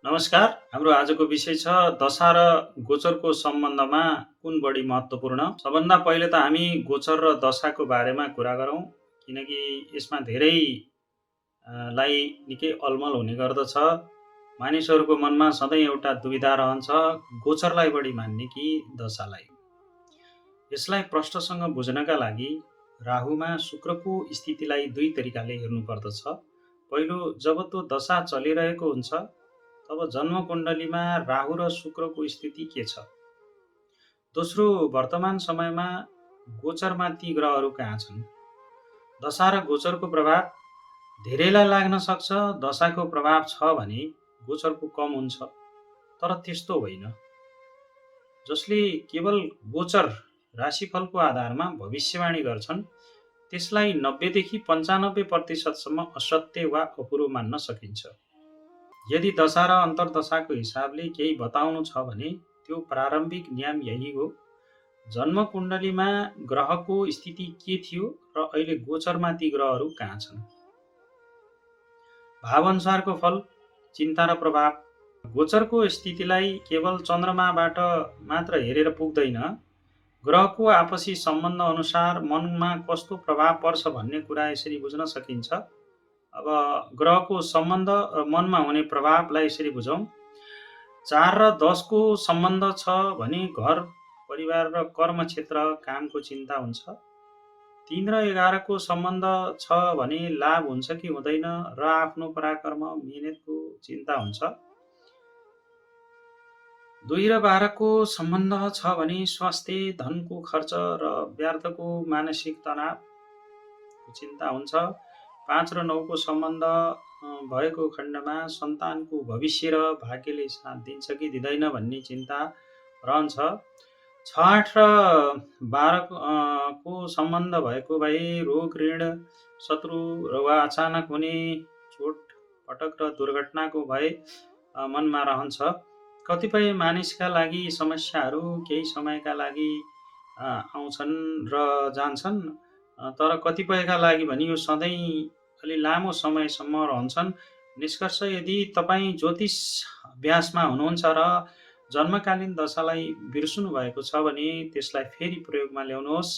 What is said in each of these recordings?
नमस्कार। हाम्रो आजको विषय छ दशा र गोचरको सम्बन्धमा कुन बढी महत्त्वपूर्ण। सबभन्दा पहिले त हामी गोचर र दशाको बारेमा कुरा गरौँ, किनकि यसमा धेरै लाई निकै अलमल हुने गर्दछ। मानिसहरूको मनमा सधैँ एउटा दुविधा रहन्छ, गोचरलाई बढी मान्ने कि दशालाई। यसलाई प्रश्नसँग बुझ्नका लागि राहुमा शुक्रको स्थितिलाई दुई तरिकाले हेर्नुपर्दछ। पहिलो, जब त्यो दशा चलिरहेको हुन्छ तब जन्मकुण्डलीमा राहु र शुक्रको स्थिति के छ। दोस्रो, वर्तमान समयमा गोचरमा ती ग्रहहरू कहाँ छन्। दशा र गोचरको प्रभाव धेरैलाई लाग्न सक्छ। दशाको प्रभाव छ भने गोचरको कम हुन्छ, तर त्यस्तो होइन। जसले केवल गोचर राशिफलको आधारमा भविष्यवाणी गर्छन् त्यसलाई 90 देखि 95% असत्य वा अपुरो मान्न सकिन्छ। यदि दशा र अन्तर्दशाको हिसाबले केही बताउनु छ भने त्यो प्रारम्भिक नियम यही हो, जन्मकुण्डलीमा ग्रहको स्थिति के थियो र अहिले गोचरमा ती ग्रहहरू कहाँ छन्। भावअनुसारको फल, चिन्ता र प्रभाव। गोचरको स्थितिलाई केवल चन्द्रमाबाट मात्र हेरेर पुग्दैन। ग्रहको आपसी सम्बन्ध अनुसार मनमा कस्तो प्रभाव पर्छ भन्ने कुरा यसरी बुझ्न सकिन्छ। अब ग्रहको सम्बन्ध मनमा हुने प्रभावलाई यसरी बुझौँ। 4 र 10 को सम्बन्ध छ भने घर, परिवार र कर्म क्षेत्र, कामको चिन्ता हुन्छ। 3 र 11 को सम्बन्ध छ भने लाभ हुन्छ कि हुँदैन र आफ्नो पराक्रम, मेहनतको चिन्ता हुन्छ। 2 र 12 को सम्बन्ध छ भने स्वास्थ्य, धनको खर्च र व्यर्थको मानसिक तनावको चिन्ता हुन्छ। 5 र 9 को सम्बन्ध भएको खण्डमा सन्तानको भविष्य र भाग्यले साथ दिन्छ कि दिँदैन भन्ने चिन्ता रहन्छ। 6, 8 र 12 को सम्बन्ध भएको भए रोग, ऋण, शत्रु वा अचानक हुने चोट पटक र दुर्घटनाको भय मनमा रहन्छ। कतिपय मानिसका लागि समस्याहरू केही समयका लागि आउँछन् र जान्छन्, तर कतिपयका लागि भने यो सधैँ अलि लामो समयसम्म रहन्छन्। निष्कर्ष, यदि तपाईँ ज्योतिष अभ्यासमा हुनुहुन्छ र जन्मकालीन दशालाई बिर्सनु भएको छ भने त्यसलाई फेरि प्रयोगमा ल्याउनुहोस्,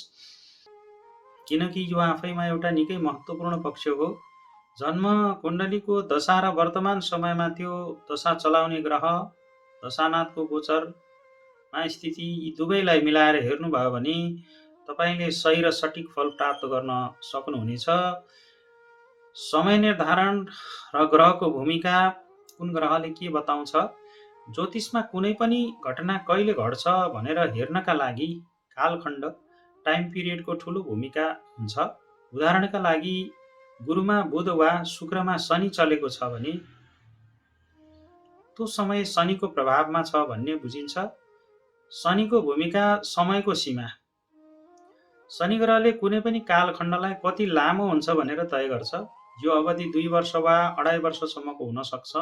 किनकि यो आफैमा एउटा निकै महत्त्वपूर्ण पक्ष हो। जन्म कुण्डलीको दशा र वर्तमान समयमा त्यो दशा चलाउने ग्रह, दशानाथको गोचरमा स्थिति, यी दुवैलाई मिलाएर हेर्नुभयो भने तपाईँले सही र सठिक फल प्राप्त गर्न सक्नुहुनेछ। समय निर्धारण र ग्रहको भूमिका, कुन ग्रहले के बताउँछ। ज्योतिषमा कुनै पनि घटना कहिले घट्छ भनेर हेर्नका लागि कालखण्ड, टाइम पिरियडको ठूलो भूमिका हुन्छ। उदाहरणका लागि गुरुमा बुध वा शुक्रमा शनि चलेको छ भने त्यो समय शनिको प्रभावमा छ भन्ने बुझिन्छ। शनिको भूमिका, समयको सीमा। शनि ग्रहले कुनै पनि कालखण्डलाई कति लामो हुन्छ भनेर तय गर्छ। यो अवधि 2 वर्ष वा 2.5 वर्षसम्मको हुन सक्छ।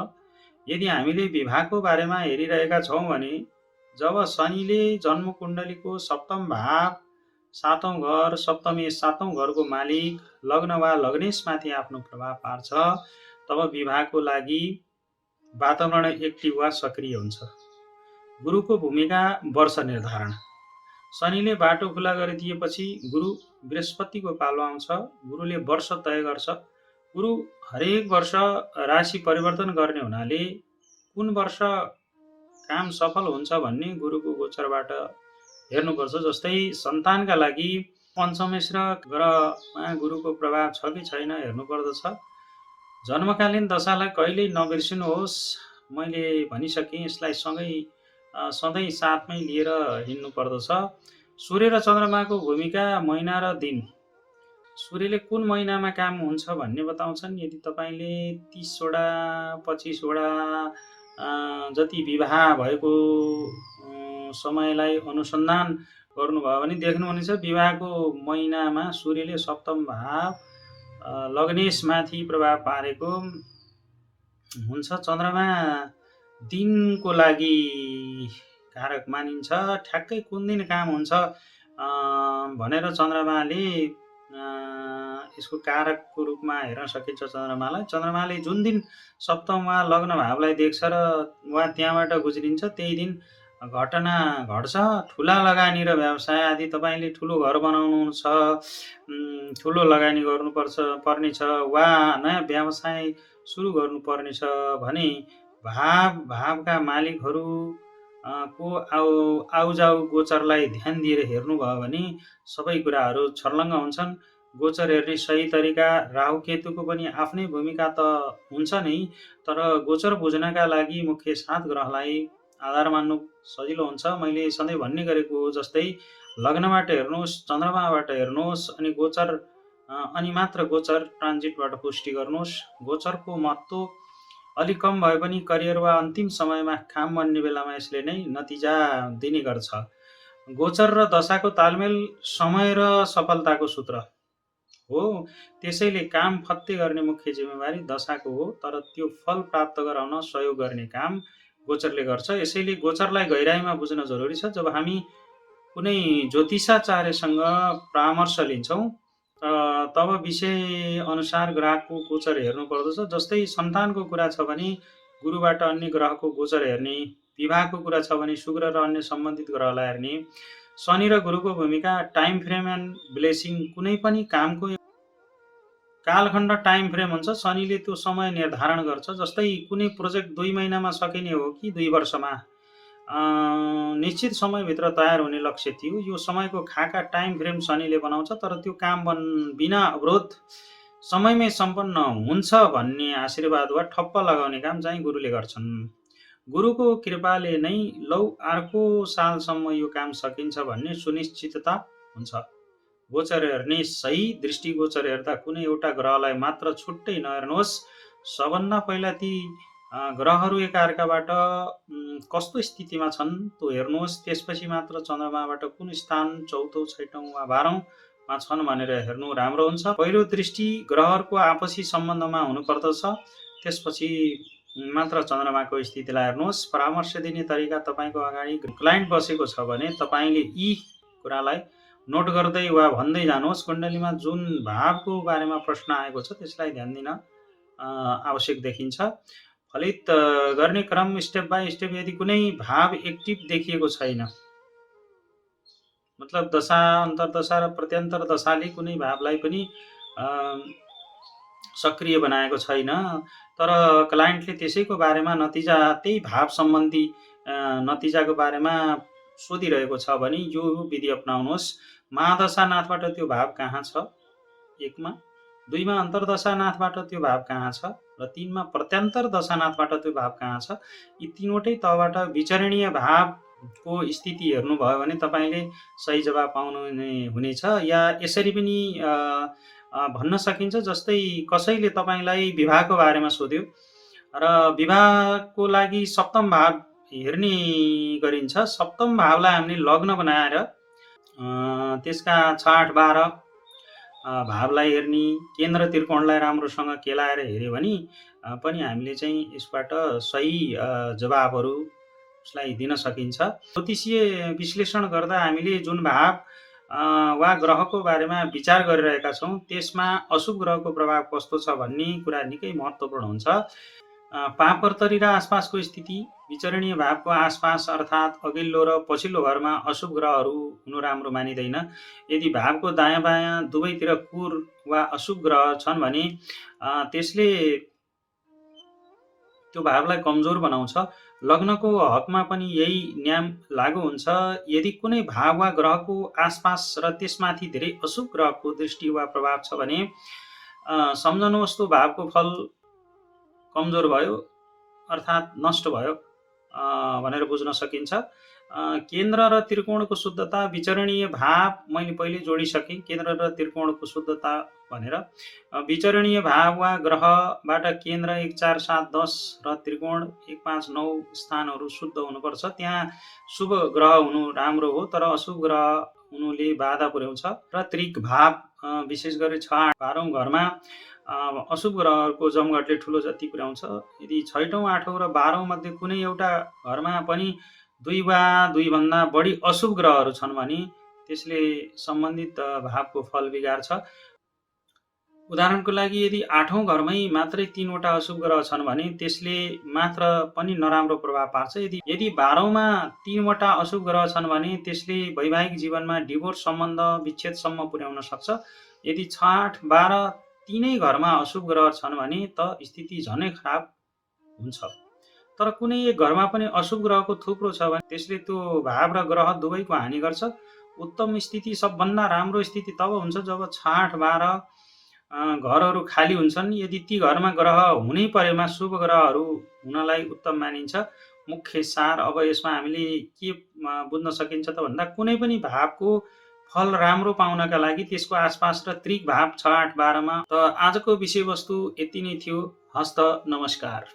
यदि हामीले विवाहको बारेमा हेरिरहेका छौँ भने जब शनिले जन्मकुण्डलीको सप्तम भाव, 7औं घर, सप्तमी 7औं घरको मालिक, लग्न वा लग्नेशमाथि आफ्नो प्रभाव पार्छ, तब विवाहको लागि वातावरण एक्टिभ वा सक्रिय हुन्छ। गुरुको भूमिका, वर्ष निर्धारण। शनिले बाटो खुला गरिदिएपछि गुरु बृहस्पतिको पालो आउँछ। गुरुले वर्ष तय गर्छ। गुरु हरेक वर्ष राशि परिवर्तन गर्ने हुनाले कुन वर्ष काम सफल हुन्छ भन्ने गुरुको गोचरबाट हेर्नुपर्छ। जस्तै सन्तानका लागि पञ्चमेश्वर ग्रहमा गुरुको प्रभाव छ कि छैन हेर्नुपर्दछ। जन्मकालीन दशालाई कहिल्यै नबिर्सिनुहोस्। मैले भनिसकेँ, यसलाई सधैँ साथमै लिएर हिँड्नु पर्दछ। सूर्य र चन्द्रमाको भूमिका, महिना र दिन। सूर्यले कुन महिनामा काम हुन्छ भन्ने बताउँछन्। यदि तपाईँले 30 वटा 25 वटा जति विवाह भएको समयलाई अनुसन्धान गर्नुभयो भने देख्नुहुनेछ विवाहको महिनामा सूर्यले सप्तम भाव, लग्नेशमाथि प्रभाव पारेको हुन्छ। चन्द्रमा दिनको लागि कारक मानिन्छ। ठ्याक्कै कुन दिन काम हुन्छ भनेर चन्द्रमाले त्यसको कारकको रूपमा हेर्न सकिन्छ चन्द्रमालाई। चन्द्रमाले जुन दिन सप्तममा लग्न भावलाई देख्छ र वा त्यहाँबाट गुज्रिन्छ त्यही दिन घटना घट्छ। ठुला लगानी र व्यवसाय आदि तपाईँले ठुलो घर बनाउनु छ, ठुलो लगानी पर्ने छ वा नयाँ व्यवसाय सुरु गर्नुपर्ने छ भने भावका मालिकहरू को आउजाउ गोचरलाई ध्यान दिएर हेर्नुभयो भने सबै कुराहरू छर्लङ्ग हुन्छन्। गोचर हेर्ने सही तरिका राहु केतुको पनि आफ्नै भूमिका त हुन्छ नै, तर गोचर बुझ्नका लागि मुख्य 7 ग्रहलाई आधार मान्नु सजिलो हुन्छ। मैले सधैँ भन्ने गरेको हो जस्तै लग्नबाट हेर्नुहोस्, चन्द्रमाबाट हेर्नुहोस्, अनि मात्र गोचर ट्रान्जिटबाट पुष्टि गर्नुहोस्। गोचरको महत्त्व अलिक कम भए पनि करियर वा अन्तिम समयमा काम बन्ने बेलामा यसले नै नतिजा दिने गर्छ। गोचर र दशाको तालमेल समय र सफलताको सूत्र हो, त्यसैले काम फत्ते गर्ने मुख्य जिम्मेवारी दशाको हो, तर त्यो फल प्राप्त गराउन सहयोग गर्ने काम गोचरले गर्छ। यसैले गोचरलाई गहिराइमा बुझ्न जरुरी छ। जब हामी कुनै ज्योतिषाचार्यसँग परामर्श लिन्छौँ तब विषय अनुसार ग्रहको गोचर हेर्नु पर्दछ। जस्तै सन्तानको कुरा छ भने गुरुबाट अन्य ग्रहको गोचर हेर्ने, विवाहको कुरा छ भने शुक्र र अन्य सम्बन्धित ग्रहलाई हेर्ने, शनि र गुरुको भूमिका, टाइम फ्रेम एन्ड ब्लेसिङ। कुनै पनि कामको कालखण्ड टाइम फ्रेम हुन्छ, शनिले त्यो समय निर्धारण गर्छ। जस्तै कुनै प्रोजेक्ट 2 महिनामा सकिने हो कि 2 वर्षमा, निश्चित समयभित्र तयार हुने लक्ष्य थियो। यो समयको खाका टाइम फ्रेम शनिले बनाउँछ, तर त्यो काम बिना अवरोध समयमै सम्पन्न हुन्छ भन्ने आशीर्वाद वा ठप्प लगाउने काम चाहिँ गुरुले गर्छन्। गुरुको कृपाले नै लौ अर्को सालसम्म यो काम सकिन्छ भन्ने सुनिश्चितता हुन्छ। गोचर हेर्ने सही दृष्टिगोचर हेर्दा कुनै एउटा ग्रहलाई मात्र छुट्टै नहेर्नुहोस्। सबभन्दा पहिला ती ग्रहहरू एकअर्काबाट कस्तो स्थितिमा छन् त्यो हेर्नुहोस्। त्यसपछि मात्र चन्द्रमाबाट कुन स्थान 4औं, 6औं वा 12औंमा छन् भनेर हेर्नु राम्रो हुन्छ। पहिलो दृष्टि ग्रहहरूको आपसी सम्बन्धमा हुनुपर्दछ, त्यसपछि मात्र चन्द्रमाको स्थितिलाई हेर्नुहोस्। परामर्श दिने तरिका तपाईको अगाडि क्लाइन्ट बसेको छ भने तपाईले यी कुरालाई नोट गर्दै वा भन्दै जानुहोस्। कुण्डलीमा जुन भावको बारेमा प्रश्न आएको छ त्यसलाई ध्यान दिन आवश्यक देखिन्छ। फलित गर्ने क्रम स्टेप बाई स्टेप। यदि कुनै भाव एक्टिभ देखिएको छैन, मतलब दशा, अन्तर्दशा र प्रत्यन्तर दशाले कुनै भावलाई पनि सक्रिय बनाएको छैन, तर क्लाइन्टले त्यसैको बारेमा नतिजा, त्यही भाव सम्बन्धी नतिजाको बारेमा सोधिरहेको छ भने यो विधि अपनाउनुहोस्। महादशानाथबाट त्यो भाव कहाँ छ, 1 मा, 2 मा अन्तर्दशानाथबाट त्यो भाव कहाँ छ र 3 मा प्रत्यन्तर दशानाथबाट त्यो भाव कहाँ छ। यी तीनवटै तहबाट विचरणीय भावको स्थिति हेर्नुभयो भने तपाईले सही जवाब पाउनु हुनेछ। या यसरी पनि भन्न सकिन्छ, जस्तै कसैले तपाईलाई विवाहको बारेमा सोध्यो र विवाहको लागि सप्तम भाव हेर्ने गरिन्छ। सप्तम भावलाई हामीले लग्न बनाएर त्यसका 6, 8, 12 भावलाई हेर्ने, केन्द्र त्रिकोणलाई राम्रोसँग केलाएर हेर्यो भने पनि हामीले चाहिँ यसबाट सही जवाबहरू उसलाई दिन सकिन्छ। ज्योतिषीय विश्लेषण गर्दा हामीले जुन भाव वा ग्रहको बारेमा विचार गरिरहेका छौँ त्यसमा अशुभ ग्रहको प्रभाव कस्तो छ भन्ने कुरा निकै महत्त्वपूर्ण हुन्छ। पापरतरी र आसपासको स्थिति, विचरणीय भावको आसपास अर्थात् अघिल्लो र पछिल्लो घरमा अशुभ ग्रहहरू हुनु राम्रो मानिँदैन। यदि भावको दायाँ बायाँ दुवैतिर कुर वा अशुभ ग्रह छन् भने त्यसले त्यो भावलाई कमजोर बनाउँछ। लग्नको हकमा पनि यही नियम लागू हुन्छ। यदि कुनै भाव वा ग्रहको आसपास र त्यसमाथि धेरै अशुभ ग्रहको दृष्टि वा प्रभाव छ भने सम्झनुहोस् त्यो भावको फल कमजोर भयो अर्थात् नष्ट भयो भनेर बुझ्न सकिन्छ। केन्द्र र त्रिकोणको शुद्धता, विचरणीय भाव मैले पहिले जोडिसकेँ। केन्द्र र त्रिकोणको शुद्धता भनेर विचरणीय भाव वा ग्रहबाट केन्द्र 1, 4, 7, 10 र त्रिकोण 1, 5, 9 स्थानहरू शुद्ध हुनुपर्छ। त्यहाँ शुभ ग्रह हुनु राम्रो हो, तर अशुभ ग्रह हुनुले बाधा पुर्याउँछ। र त्रिक भाव विशेष गरी 6, 8, 12औं घरमा अशुभ ग्रहहरूको जमघटले ठुलो क्षति पुर्याउँछ। यदि 6औं, 8औं र 12औं मध्ये कुनै एउटा घरमा पनि 2 वा 2 भन्दा बढी अशुभ ग्रहहरू छन् भने त्यसले सम्बन्धित भावको फल बिगार्छ। उदाहरणको लागि यदि 8औं घरमै मात्रै 3वटा अशुभ ग्रह छन् भने त्यसले मात्र पनि नराम्रो प्रभाव पार्छ। यदि 12औंमा 3वटा अशुभ ग्रह छन् भने त्यसले वैवाहिक जीवनमा डिभोर्स सम्बन्ध विच्छेदसम्म पुर्याउन सक्छ। यदि 6, 8, 12 तीनै घरमा अशुभ ग्रह छन् भने त स्थिति झनै खराब हुन्छ। तर कुनै एक घरमा पनि अशुभ ग्रहको थुप्रो छ भने त्यसले त्यो भाव र ग्रह दुवैको हानि गर्छ। उत्तम स्थिति, सबभन्दा राम्रो स्थिति तब हुन्छ जब 6, 8, 12 घरहरू खाली हुन्छन्। यदि ती घरमा ग्रह हुनै परेमा शुभ ग्रहहरू हुनलाई उत्तम मानिन्छ। मुख्य सार अब यसमा हामीले के बुझ्न सकिन्छ त भन्दा कुनै पनि भावको फल राम्रो पाउनका लागि त्यसको आसपास र त्रिक भाव 6, 8, 12 मा। त आजको विषयवस्तु यति नै थियो। हस्त, नमस्कार।